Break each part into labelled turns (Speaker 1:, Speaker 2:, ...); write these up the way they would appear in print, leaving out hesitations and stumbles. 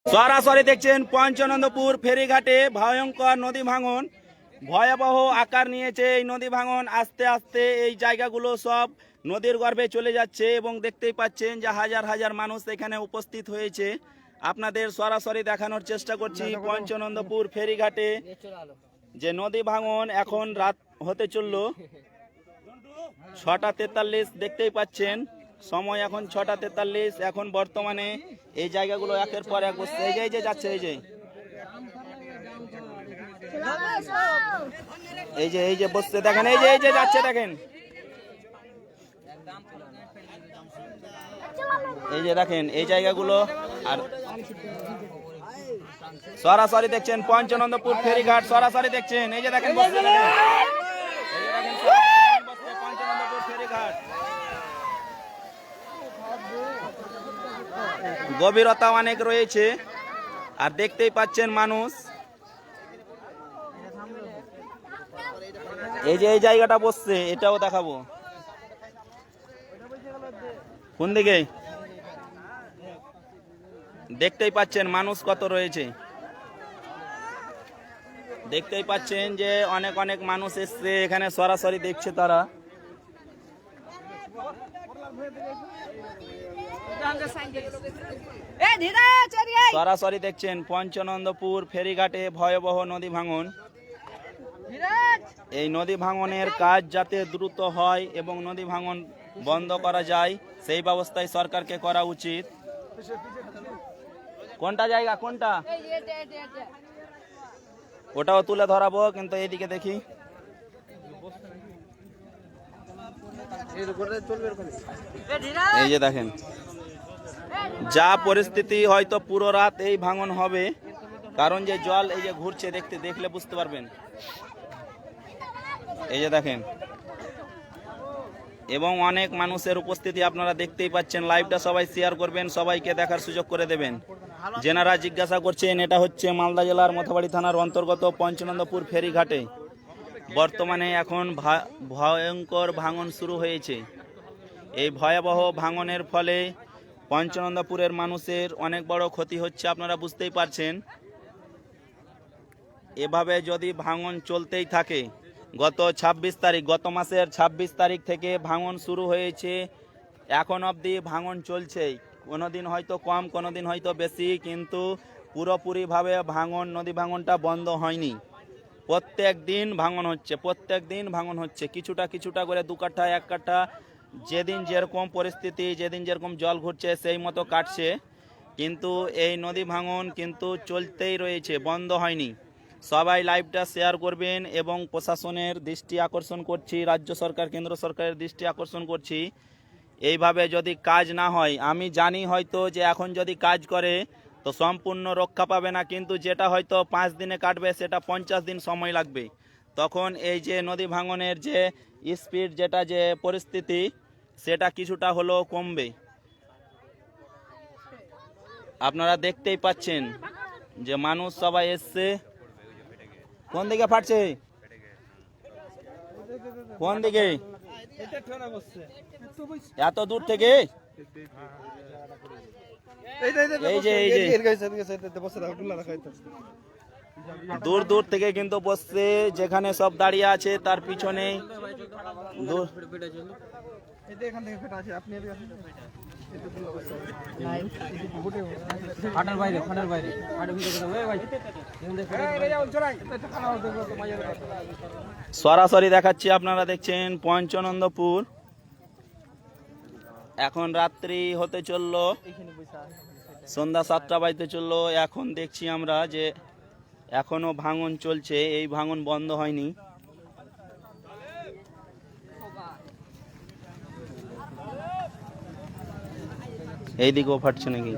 Speaker 1: সরাসরি দেখছেন পঞ্চনন্দপুর ফেরিঘাটে ভয়ঙ্কর নদী ভাঙন, ভয়াবহ আকার নিয়েছে এই নদী ভাঙন। আস্তে আস্তে এই জায়গাগুলো সব নদীর গর্ভে চলে যাচ্ছে এবং দেখতেই পাচ্ছেন যে হাজার হাজার মানুষ এখানে উপস্থিত হয়েছে। আপনাদের সরাসরি দেখানোর চেষ্টা করছি পঞ্চনন্দপুর ফেরিঘাটে যে নদী ভাঙন। এখন রাত হতে চলল 6:43, দেখতেই পাচ্ছেন সময় এখন 6:43। এখন বর্তমানে এই জায়গাগুলো একের পর এক বসছে। এই যে যাচ্ছে, এই যে বসছে, দেখেন এই যে যাচ্ছে, দেখেন এই যে দেখেন এই জায়গাগুলো। আর সরাসরি দেখছেন পঞ্চনন্দপুর ফেরিঘাট, সরাসরি দেখছেন এই যে দেখেন বসছে, পঞ্চনন্দপুর ফেরিঘাট। গভীরতা অনেক রয়েছে আর দেখতেই পাচ্ছেন মানুষ। এই যে এই জায়গাটা বসছে, এটাও দেখাবো। কোন দিকে? দেখতেই পাচ্ছেন মানুষ কত রয়েছে, দেখতেই পাচ্ছেন যে অনেক অনেক মানুষ এসছে এখানে, সরাসরি দেখছে তারা। সরাসরি দেখছেন পঞ্চনন্দপুর ফেরিঘাটে ভয়াবহ নদী ভাঙন। এই নদী ভাঙনের কাজ যাতে দ্রুত হয় এবং নদী ভাঙন বন্ধ করা যায় সেই ব্যবস্থাই সরকারকে করা উচিত। কোনটা জায়গা, কোনটা? ওটাও তুলে ধরাবো, কিন্তু এইদিকে দেখি। এই যে দেখেন যা পরিস্থিতি, হয়তো পুরো রাত এই ভাঙন হবে, কারণ যে জল এই যে ঘুরছে, দেখলে বুঝতে পারবেন। এই যে দেখেন, এবং অনেক মানুষের উপস্থিতি আপনারা দেখতেই পাচ্ছেন। লাইভটা সবাই শেয়ার করবেন, সবাইকে দেখার সুযোগ করে দেবেন। যেনারা জিজ্ঞাসা করছেন, এটা হচ্ছে মালদা জেলার মথাবাড়ি থানার অন্তর্গত পঞ্চনন্দপুর ফেরিঘাটে বর্তমানে এখন ভয়ঙ্কর ভাঙন শুরু হয়েছে। এই ভয়াবহ ভাঙনের ফলে পঞ্চনন্দপুরের মানুষের অনেক বড় ক্ষতি হচ্ছে, আপনারা বুঝতেই পারছেন। এভাবে যদি ভাঙন চলতেই থাকে, গত মাসের 26 তারিখ থেকে ভাঙন শুরু হয়েছে, এখন অবধি ভাঙন চলছেই। কোনোদিন হয়তো কম, কোনোদিন হয়তো বেশি, কিন্তু পুরোপুরিভাবে নদী ভাঙনটা বন্ধ হয়নি। প্রত্যেক দিন ভাঙন হচ্ছে, কিছুটা করে 2 কাঠা 1 কাঠা, যেদিন যেরকম পরিস্থিতি, যেদিন যেরকম জল ঘুরছে সেই মতো কাটছে। কিন্তু এই নদী ভাঙন কিন্তু চলতেই রয়েছে, বন্ধ হয়নি। সবাই লাইভটা শেয়ার করবেন এবং প্রশাসনের দৃষ্টি আকর্ষণ করছি, রাজ্য সরকার কেন্দ্র সরকারের দৃষ্টি আকর্ষণ করছি। এইভাবে যদি কাজ না হয়, আমি জানি হয়তো যে এখন যদি কাজ করে তো সম্পূর্ণ রক্ষা পাবে না, কিন্তু যেটা হয়তো 5 দিনে কাটবে সেটা 50 দিন সময় লাগবে। তখন এই যে নদী ভাঙনের যে স্পিড, যেটা যে পরিস্থিতি, সেটা কিছুটা হলেও কমবে। আপনারা দেখতেই পাচ্ছেন যে মানুষ সবাই এসছে। কোন দিকে ফাটছে, কোন দিকে? এত দূর থেকে দূর দূর থেকে কিন্তু বসছে, যেখানে সব দাঁড়িয়ে আছে তার পিছনে সরাসরি দেখাচ্ছি। আপনারা দেখছেন পঞ্চনন্দপুর, এখন রাত্রি হতে চলল, সন্ধ্যা 7টা বাজতে চললো। এখন দেখছি আমরা যে এখনো ভাঙন চলছে, এই ভাঙন বন্ধ হয়নি। এই দিকেও ফাটছে নাকি?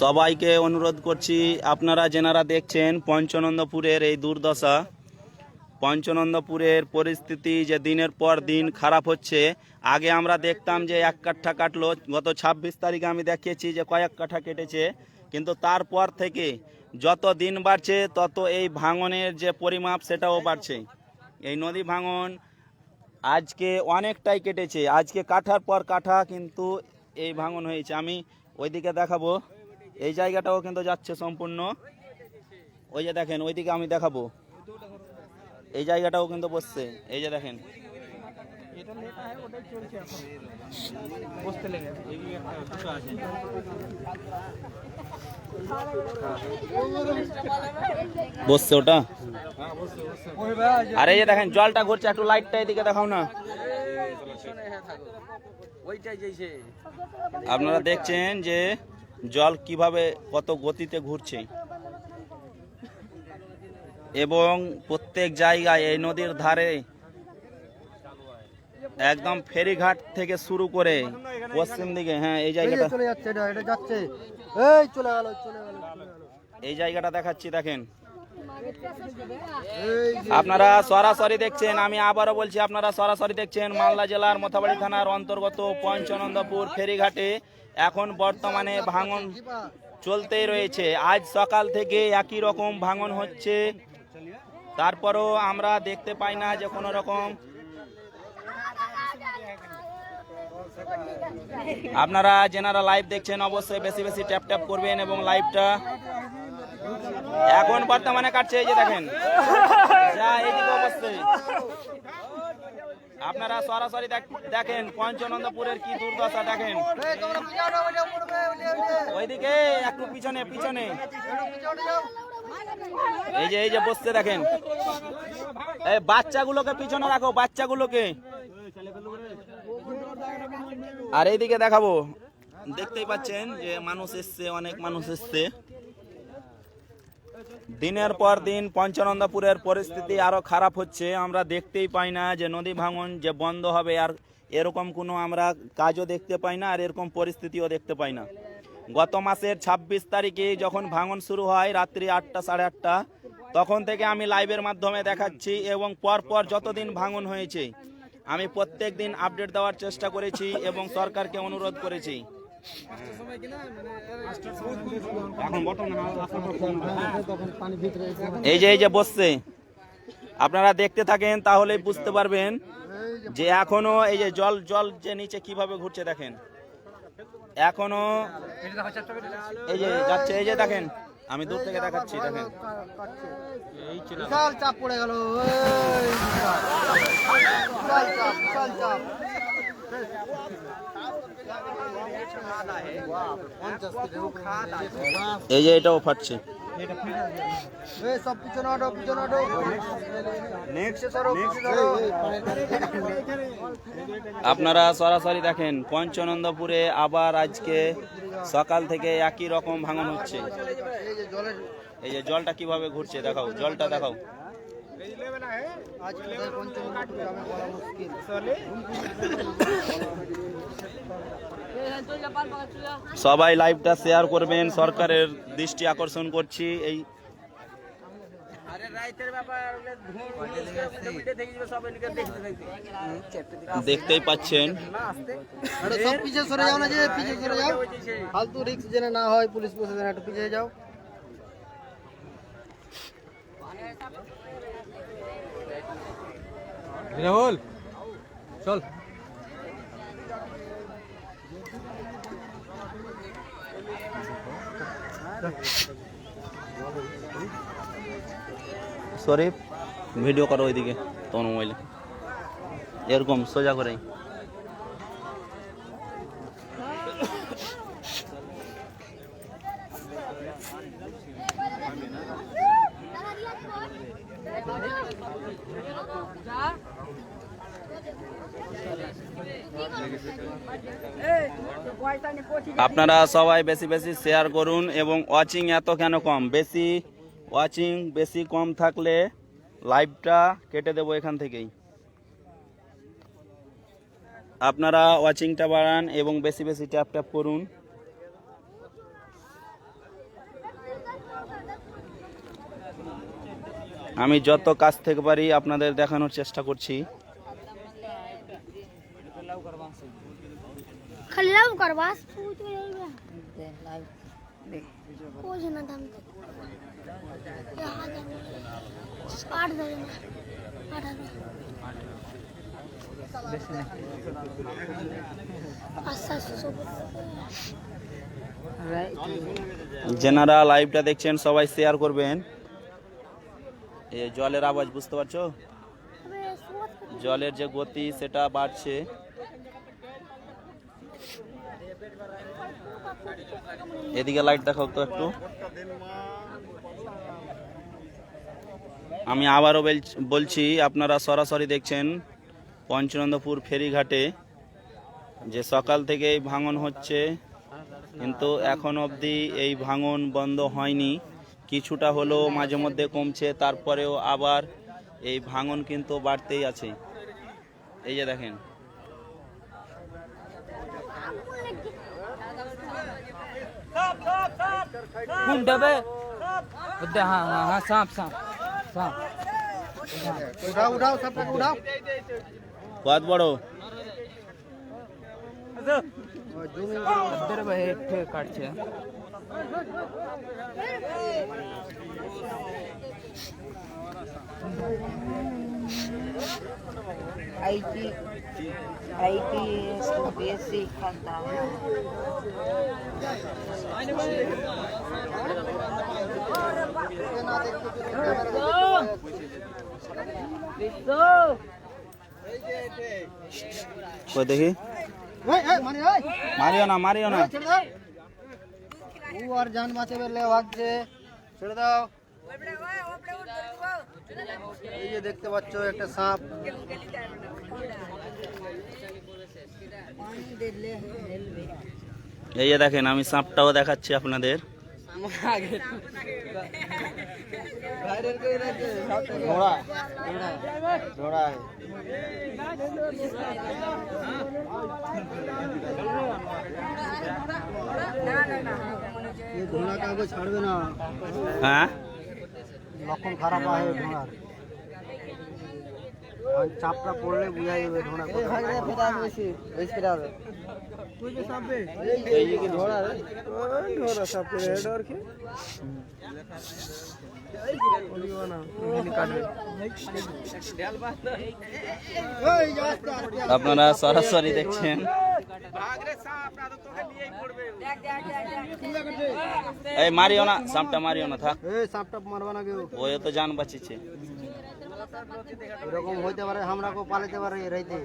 Speaker 1: সবাইকে অনুরোধ করছি, আপনারা যেনারা দেখছেন পঞ্চনন্দপুরের এই দুর্দশা, পঞ্চনন্দপুরের পরিস্থিতি যে দিনের পর দিন খারাপ হচ্ছে। আগে আমরা দেখতাম যে 1 কাঠা কাটলো, গত 26 তারিখে আমি দেখিয়েছি যে কয়েক কাঠা কেটেছে, কিন্তু তারপর থেকে যত দিন বাড়ছে তত এই ভাঙনের যে পরিমাপ সেটাও বাড়ছে। এই নদী ভাঙন আজকে অনেকটাই কেটেছে, আজকে কাঠার পর কাঠা কিন্তু এই ভাঙন হয়েছে। আমি ওইদিকে দেখাবো, এই জায়গাটাও কিন্তু যাচ্ছে সম্পূর্ণ। ওই যে দেখেন ওইদিকে আমি দেখাবো, এই জায়গাটাও কিন্তু বসছে, এই যে দেখেন। বসছে ওটা, আরে এই যে দেখেন জলটা ঘুরছে, একটু লাইটটা এদিকে দেখাও না। আপনারা দেখছেন যে জল কিভাবে কত গতিতে ঘুরছে, এবং প্রত্যেক জায়গায় এই নদীর ধারে একদম ফেরিঘাট থেকে শুরু করে পশ্চিম দিকে, হ্যাঁ এই জায়গাটা
Speaker 2: চলে যাচ্ছে, এটা যাচ্ছে, এই চলে গেল।
Speaker 1: এই জায়গাটা দেখাচ্ছি দেখেন। আপনারা সরাসরি দেখছেন, আমি আবারও বলছি, আপনারা সরাসরি দেখছেন মালদা জেলার মোথাবাড়ি থানার অন্তর্গত পঞ্চনন্দপুর ফেরিঘাটে এখন বর্তমানে ভাঙন চলতেই রয়েছে। আজ সকাল থেকে একই রকম ভাঙন হচ্ছে, তারপরও আমরা দেখতে পাই না যে কোনো রকম। আপনারা যেনারা লাইভ দেখছেন অবশ্যই বেশি বেশি ট্যাপ ট্যাপ করবেন এবং লাইভটা এখন বর্তমানে কাটছে, এই যে দেখেন যা এইদিকে অবশ্যই আপনারা সরাসরি দেখেন পঞ্চনন্দপুরের কি দুর্দশা দেখেন। ওইদিকে একটু পিছনে পিছনে, এই যে বসছে দেখেন, এই বাচ্চাগুলোকে পিছনে রাখো, বাচ্চাগুলোকে। আর এইদিকে দেখাবো, দেখতেই পাচ্ছেন যে মানুষ এসছে, অনেক মানুষ এসছে। দিনের পর দিন পঞ্চনন্দপুরের পরিস্থিতি আরো খারাপ হচ্ছে। আমরা দেখতেই পাই না যে নদী ভাঙন যে বন্ধ হবে, আর এরকম কোনো আমরা কাজও দেখতে পাই না, আর এরকম পরিস্থিতিও দেখতে পাই না। গত মাসের 26 তারিখে যখন ভাঙন শুরু হয় রাত্রি 8টা সাড়ে 8টা, তখন থেকে আমি লাইভের মাধ্যমে দেখাচ্ছি, এবং পরপর যতদিন ভাঙন হয়েছে আমি প্রত্যেক দিন আপডেট দেওয়ার চেষ্টা করেছি এবং সরকারকে অনুরোধ করেছি। এই যে বসছে, আপনারা দেখতে থাকেন তাহলেই বুঝতে পারবেন যে এখনো এই যে জল যে নিচে কিভাবে ঘুরছে দেখেন। এখনো এই যে যাচ্ছে, এই যে দেখেন, আমি দূর থেকে দেখাচ্ছি দেখেন।
Speaker 2: বিশাল চাপ পড়ে গেল, বিশাল চাপ।
Speaker 1: এই যে এটাও ফাটছে।
Speaker 2: সব পিছনে আটো, পিছনে আটো।
Speaker 1: আপনারা সরাসরি দেখেন পঞ্চনন্দপুরে আবার আজকে সকাল থেকে একই রকম ভাঙন হচ্ছে। এই যে জলটা কিভাবে ঘুরছে দেখাও, জলটা দেখাও। সবাই লাইভটা শেয়ার করবেন, সরকারের দৃষ্টি আকর্ষণ করছি। এই দেখতেই পাচ্ছেন,
Speaker 2: সব পিছিয়ে সরে যাও না, যে পিছিয়ে সরে যাও, ফালতু রিস্ক যেন না হয়, পুলিশ প্রশাসন একটু পিছিয়ে যাও। রাহুল চল।
Speaker 1: শরীফ ভিডিও করো ওইদিকে তোমার মোবাইলে, এরকম সোজা করে। আপনারা সবাই বেশি বেশি শেয়ার করুন, এবং ওয়াচিং এত কেন কম, বেশি ওয়াচিং বেশি কম থাকলে লাইভটা কেটে দেবো এখান থেকেই। আপনারা ওয়াচিংটা বাড়ান এবং বেশি বেশি ট্যাপ ট্যাপ করুন। আমি যত কাছ থেকে পারি আপনাদের দেখানোর চেষ্টা করছি।
Speaker 3: খালি লাভ করবাস
Speaker 1: যেনারা লাইভটা দেখছেন সবাই শেয়ার করবেন। এই জলের আওয়াজ বুঝতে পারছো, জলের যে গতি সেটা বাড়ছে। এদিকে লাইট দেখাও তো একটু। আমি আবারও বলছি, আপনারা সরাসরি দেখছেন পঞ্চনন্দপুর ফেরিঘাটে যে সকাল থেকেই ভাঙন হচ্ছে, কিন্তু এখন অবধি এই ভাঙন বন্ধ হয়নি। কিছুটা হলেও মাঝে মধ্যে কমছে, তারপরেও আবার এই ভাঙন কিন্তু বাড়তেই আছে। এই যে দেখেন,
Speaker 2: উঠাও উঠাও সাপটা উঠাও।
Speaker 1: কত বড়
Speaker 3: কাটছে। आईटी बीएससी खाता है।
Speaker 1: কই দেখি, মারিও না মারিও না।
Speaker 2: ও আর জান বাঁচাবে লে ভাগছে, ছেড়ে দাও। এই যে দেখতে পাচ্ছ একটা সাপ।
Speaker 1: এই যে দেখেন, আমি সাপটাও দেখাচ্ছি আপনাদের।
Speaker 2: ঘোড়া ঘোড়া ये घोड़ा कागज ছাড়বে না।
Speaker 1: হ্যাঁ,
Speaker 2: লক্ষণ খারাপ হয় ঘোড়ার। আর চাপটা পড়লে বুঝা যাবে ঘোড়া কোথায়। এই যে ঘোড়া রে, ঘোড়া সাপের হেড আর কি বলিও না এখানে কাটবে।
Speaker 1: আপনারা সরাসরি দেখছেন। এই মারিও না, সাপটা মারিও না, থাক।
Speaker 2: এই সাপটা মারবা না কেউ,
Speaker 1: ওই তো জান বাঁচিছে।
Speaker 2: এরকম হইতে পারে, আমরা কো পালাতে পারে রাইতে।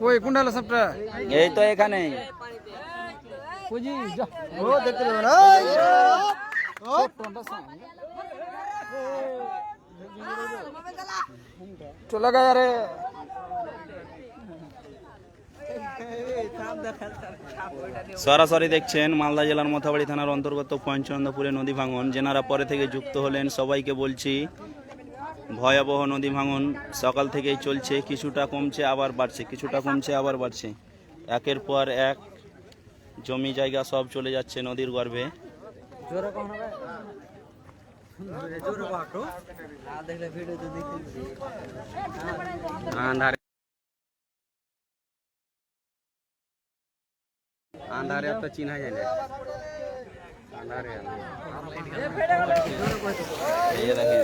Speaker 3: ওই কোনটা হলো সাপটা?
Speaker 1: এই তো এখানে।
Speaker 2: ও দেখতে পাবে না।
Speaker 3: চলে গয়া রে।
Speaker 1: সরাসরি দেখছেন মালদা জেলার মথাবাড়ি থানার অন্তর্গত পঞ্চনন্দপুরে নদী ভাঙন। যেনারা পরে থেকে যুক্ত হলেন সবাইকে বলছি, ভয়াবহ নদী ভাঙন সকাল থেকেই চলছে। কিছুটা কমছে আবার বাড়ছে, কিছুটা কমছে আবার বাড়ছে। একের পর এক জমি জায়গা সব চলে যাচ্ছে নদীর গর্ভে।
Speaker 2: আন্ধারে তো চিনা যায় না।
Speaker 1: এই যে দেখেন,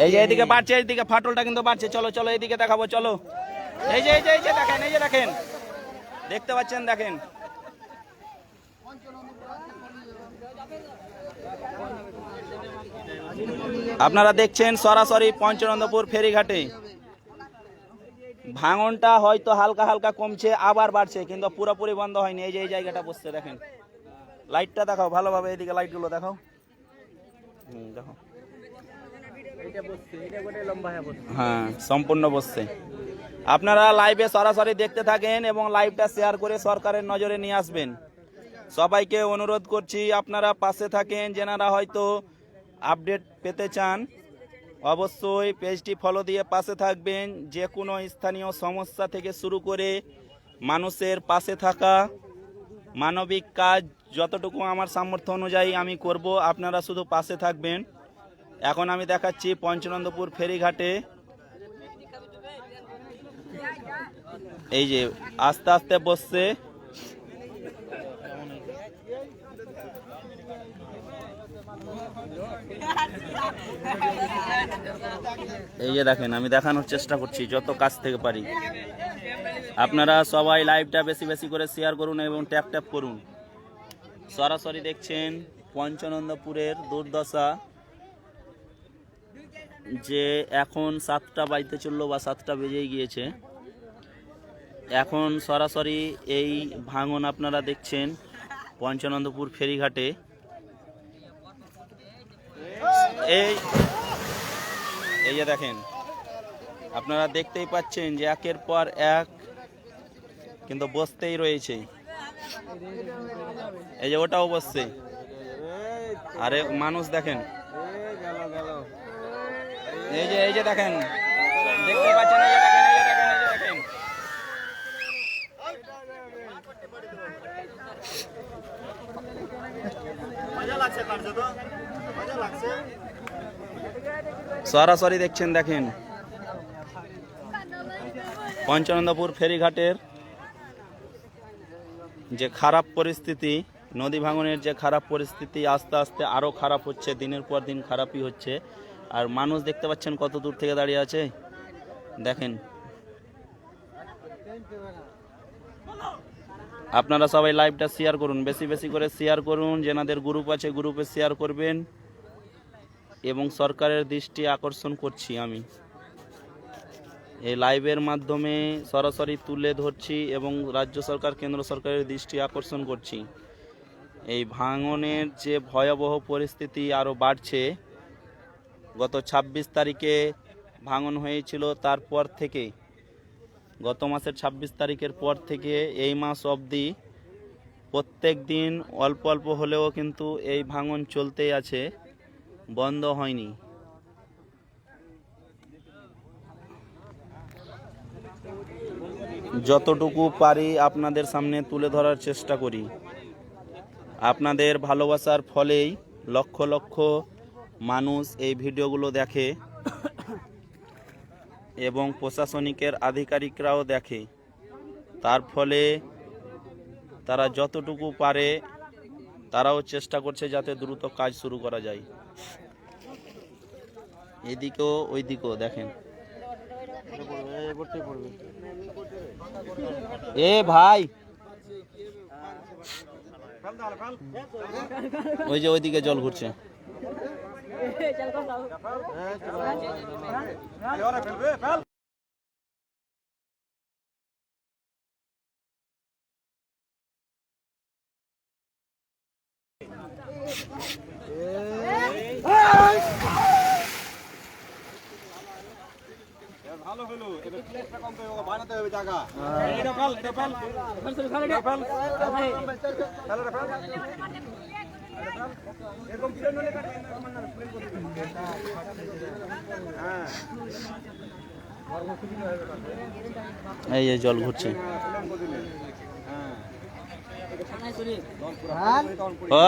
Speaker 1: এই যে এদিকে বাড়ছে, এইদিকে ফাটলটা কিন্তু বাড়ছে। চলো চলো এইদিকে দেখাবো, চলো। এই যে দেখেন, এই যে দেখেন, দেখতে পাচ্ছেন, দেখেন। আপনারা দেখছেন সরাসরি পঞ্চনন্দপুর ফেরিঘাটে। ভাঙনটা হয়তো হালকা হালকা কমছে আবার বাড়ছে, কিন্তু পুরোপুরি বন্ধ হয়নি। এই যে এই জায়গাটা বসছে, দেখেন। লাইটটা দেখাও ভালোভাবে, এইদিকে লাইটগুলো দেখাও। দেখো, হ্যাঁ সম্পূর্ণ বসছে। আপনারা লাইভে সরাসরি দেখতে থাকেন এবং লাইভটা শেয়ার করে সরকারের নজরে নিয়ে আসবেন। সবাইকে অনুরোধ করছি আপনারা পাশে থাকেন। যেনারা হয়তো আপডেট পেতে চান অবশ্যই পেজটি ফলো দিয়ে পাশে থাকবেন। যে কোনো স্থানীয় সমস্যা থেকে শুরু করে মানুষের পাশে থাকা, মানবিক কাজ যতটুকু আমার সামর্থ্য অনুযায়ী আমি করব, আপনারা শুধু পাশে থাকবেন। এখন আমি দেখাচ্ছি পঞ্চনন্দপুর ফেরিঘাটে। এই যে আস্তে আস্তে বসছে। এই যে দেখেন, আমি দেখানোর চেষ্টা করছি যত কাছ থেকে পারি। আপনারা সবাই লাইভটা বেশি বেশি করে শেয়ার করুন এবং ট্যাপ ট্যাপ করুন। সরাসরি দেখছেন পঞ্চনন্দপুরের দুর্দশা, যে এখন 7টা বাজতে চললো বা 7টা বেজেই গিয়েছে। এখন সরাসরি এই ভাঙন আপনারা দেখছেন পঞ্চনন্দপুর ফেরিঘাটে। এই যে দেখেন, আপনারা দেখতেই পাচ্ছেন যে একের পর এক কিন্তু বসতেই রয়েছে। এই যে ওটাও বসছে, আরে মানুষ দেখেন, এই যে দেখেন, দেখতে পাচ্ছেন, এই যে দেখেন, এই যে দেখেন, এই যে দেখেন। সরাসরি দেখছেন, দেখেন পঞ্চনন্দপুর ফেরিঘাটের যে খারাপ পরিস্থিতি, নদী ভাঙনের যে খারাপ পরিস্থিতি, আস্তে আস্তে আরও খারাপ হচ্ছে, দিনের পর দিন খারাপই হচ্ছে। আর মানুষ দেখতে পাচ্ছেন কত দূর থেকে দাঁড়িয়ে আছে, দেখেন। আপনারা সবাই লাইভটা শেয়ার করুন, বেশি বেশি করে শেয়ার করুন। যেনাদের গ্রুপ আছে গ্রুপে শেয়ার করবেন। এবং সরকারের দৃষ্টি আকর্ষণ করছি আমি এই লাইভের মাধ্যমে, সরাসরি তুলে ধরছি এবং রাজ্য সরকার কেন্দ্র সরকারের দৃষ্টি আকর্ষণ করছি। এই ভাঙনের যে ভয়াবহ পরিস্থিতি আরও বাড়ছে। গত 26 তারিখে ভাঙন হয়েছিল, তারপর থেকে গত মাসের 26 তারিখের পর থেকে এই মাস অবধি প্রত্যেক দিন অল্প অল্প হলেও কিন্তু এই ভাঙন চলতেই আছে, বন্ধ হয়নি। যতটুকু পারি আপনাদের সামনে তুলে ধরার চেষ্টা করি। আপনাদের ভালোবাসার ফলেই লক্ষ লক্ষ মানুষ এই ভিডিওগুলো দেখে এবং প্রশাসনিকের আধিকারিকরাও দেখে। তার ফলে তারা যতটুকু পারে তারাও চেষ্টা করছে যাতে দ্রুত কাজ শুরু করা যায়। এদিকেও ওইদিকেও দেখেন। এ ভাই, ওই যে ওইদিকে জল ঘুরছে।
Speaker 4: ভালো হলো, এবার প্লেটটা কম করে বানাতে হবে জায়গা। এটা ফেল, এটা ফেল, এটা ফেল, এটা ফেল। এরকম প্লেন হলে কাটে না, আমার না প্লেন করে দিবেন। হ্যাঁ,
Speaker 1: এই যে জল ঘুরছে।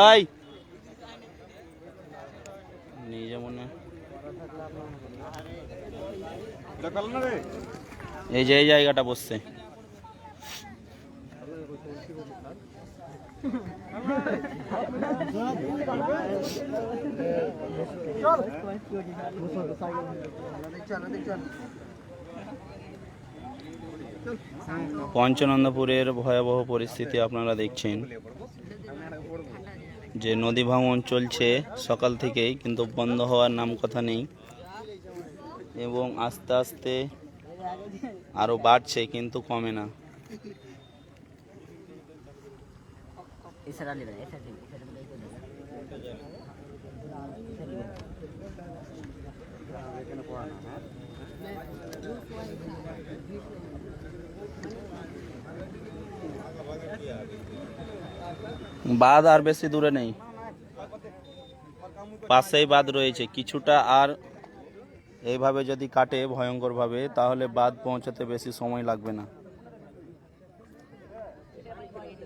Speaker 1: ওই নিজে মনে, এই যে এই জায়গাটা বসছে। পঞ্চনন্দপুরের ভয়াবহ পরিস্থিতি আপনারা দেখছেন, যে নদী ভাঙন চলছে সকাল থেকেই, কিন্তু বন্ধ হওয়ার নাম কথা নেই এবং আস্তে আস্তে আরও বাড়ছে কিন্তু কমে না। বাঁধ আর বেশি দূরে নেই, পাশেই বাঁধ রয়েছে কিছুটা। আর এইভাবে যদি কাটে ভয়ঙ্করভাবে, তাহলে বাঁধ পৌঁছাতে বেশি সময় লাগবে না।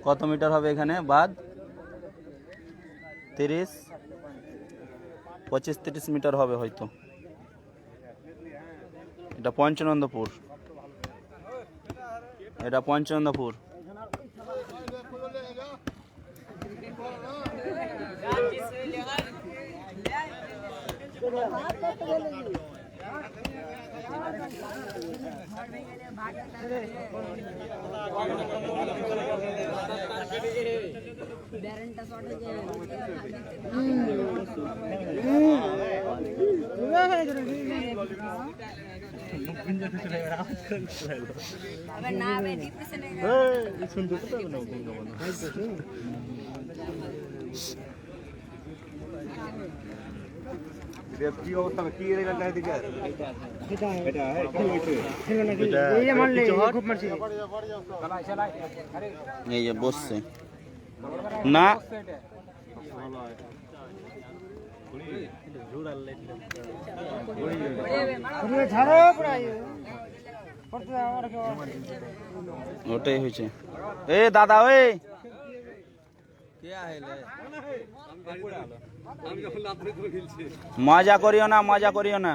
Speaker 1: কত মিটার হবে এখানে বাঁধ? 25-30 মিটার হবে হয়তো। এটা পঞ্চনন্দপুর, এটা পঞ্চনন্দপুর।
Speaker 4: কি অবস্থা কি রে গাড়ি দিকে এটা
Speaker 1: এই যে বসছে না ওটাই হয়েছে। এ দাদা ওই মজা করিও না, মজা করিও না।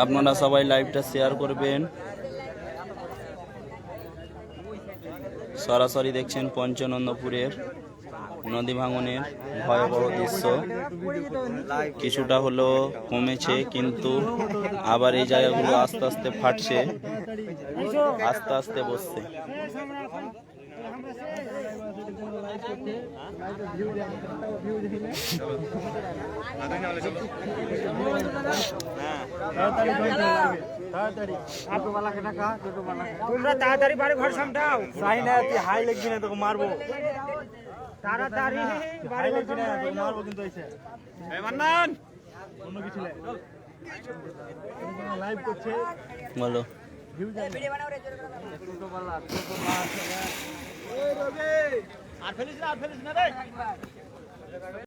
Speaker 1: আপনারা সবাই লাইভটা শেয়ার করবেন। সরাসরি দেখছেন পঞ্চনন্দপুরের নদী ভাঙনের ভয়াবহ দৃশ্য। কিছুটা হলো কমেছে, কিন্তু আবার এই জায়গাগুলো আস্তে আস্তে ফাটছে, আস্তে আস্তে বসছে।
Speaker 2: তোমরা তাড়াতাড়ি বাড়ি ঘর সামটাও। সাই না তুই হাই লাগবি না, তোকে মারবো। তাড়াতাড়ি বাড়ি লাগবি না, তোকে মারবো কিন্তু এসে। এই মান্নান অন্য কিছু লে লাইভ করছে
Speaker 1: বলো।
Speaker 2: ভিডিও বানাও রে, জোরে করে ছোট বালা ওই রবি আর ফেলিস না রে।